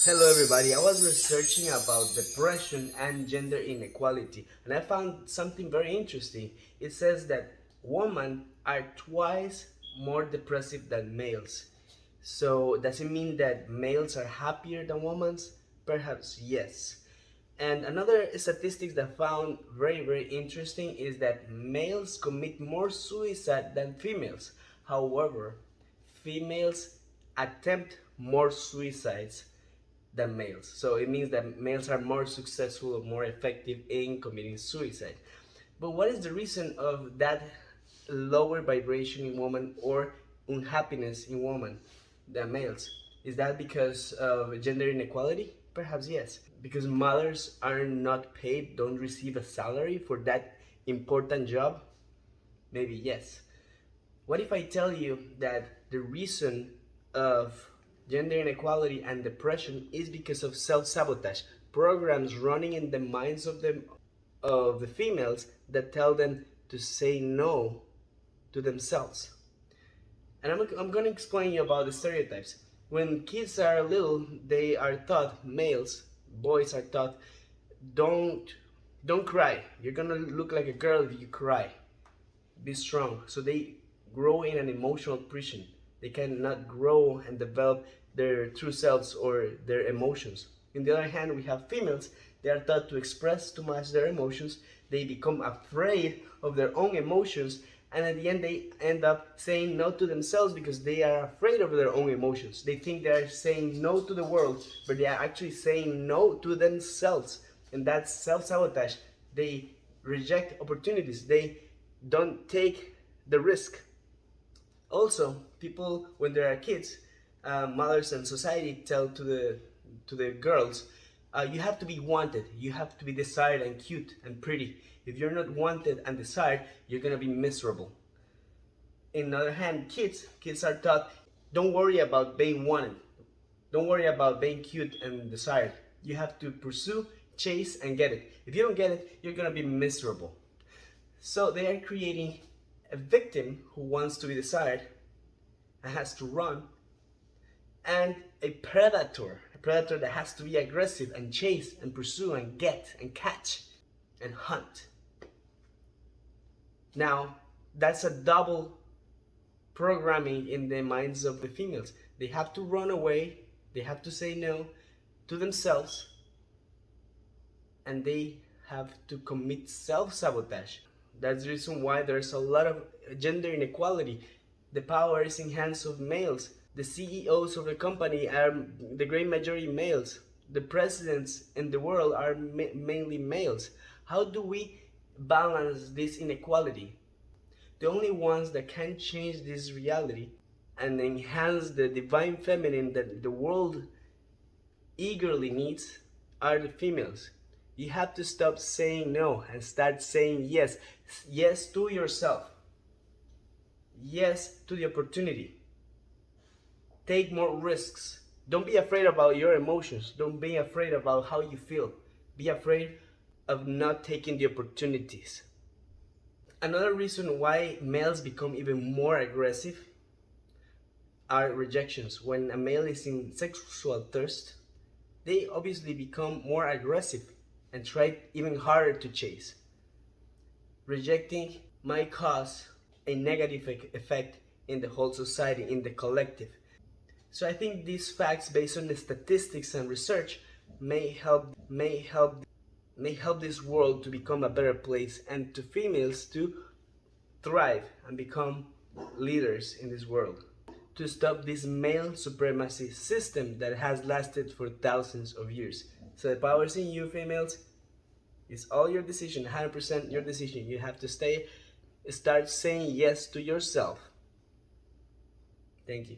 Hello everybody, I was researching about depression and gender inequality and I found something very interesting. It says that women are twice more depressive than males. So does it mean that males are happier than women? Perhaps yes. And another statistics that found very interesting is that males commit more suicide than females. However, females attempt more suicides than males. So it means that males are more successful or more effective in committing suicide. But what is the reason of that lower vibration in women or unhappiness in women than males? Is that because of gender inequality? Perhaps yes. Because mothers are not paid, don't receive a salary for that important job? Maybe yes. What if I tell you that the reason of gender inequality and depression is because of self-sabotage, programs running in the minds of the females that tell them to say no to themselves? And I'm going to explain you about the stereotypes. When kids are little, they are taught, males, boys are taught, don't don't cry. You're gonna look like a girl if you cry. Be strong. So they grow in an emotional prison. They cannot grow and develop their true selves or their emotions. On the other hand, we have females. They are taught to express too much their emotions. They become afraid of their own emotions, and at the end, they end up saying no to themselves because they are afraid of their own emotions. They think they are saying no to the world, but they are actually saying no to themselves, and that's self-sabotage. They reject opportunities. They don't take the risk. Also, people when they are kids, mothers and society tell to the girls, you have to be wanted, you have to be desired and cute and pretty. If you're not wanted and desired, you're gonna be miserable. In the other hand, kids are taught, don't worry about being wanted, don't worry about being cute and desired. You have to pursue, chase, and get it. If you don't get it, you're gonna be miserable. So they are creating a victim who wants to be desired and has to run, and a predator that has to be aggressive and chase and pursue and get and catch and hunt. Now, that's a double programming in the minds of the females. They have to run away, they have to say no to themselves, and they have to commit self-sabotage. That's the reason why there's a lot of gender inequality. The power is in hands of males. The CEOs of the company are the great majority males. The presidents in the world are mainly males. How do we balance this inequality? The only ones that can change this reality and enhance the divine feminine that the world eagerly needs are the females. You have to stop saying no and start saying yes. Yes to yourself. Yes to the opportunity. Take more risks. Don't be afraid about your emotions. Don't be afraid about how you feel. Be afraid of not taking the opportunities. Another reason why males become even more aggressive are rejections. When a male is in sexual thirst, they obviously become more aggressive and try even harder to chase. Rejecting might cause a negative effect in the whole society, in the collective. So I think these facts, based on the statistics and research, may help this world to become a better place and to females to thrive and become leaders in this world, to stop this male supremacy system that has lasted for thousands of years. So the power is in you, females. It's all your decision, 100% your decision. You have to start saying yes to yourself. Thank you.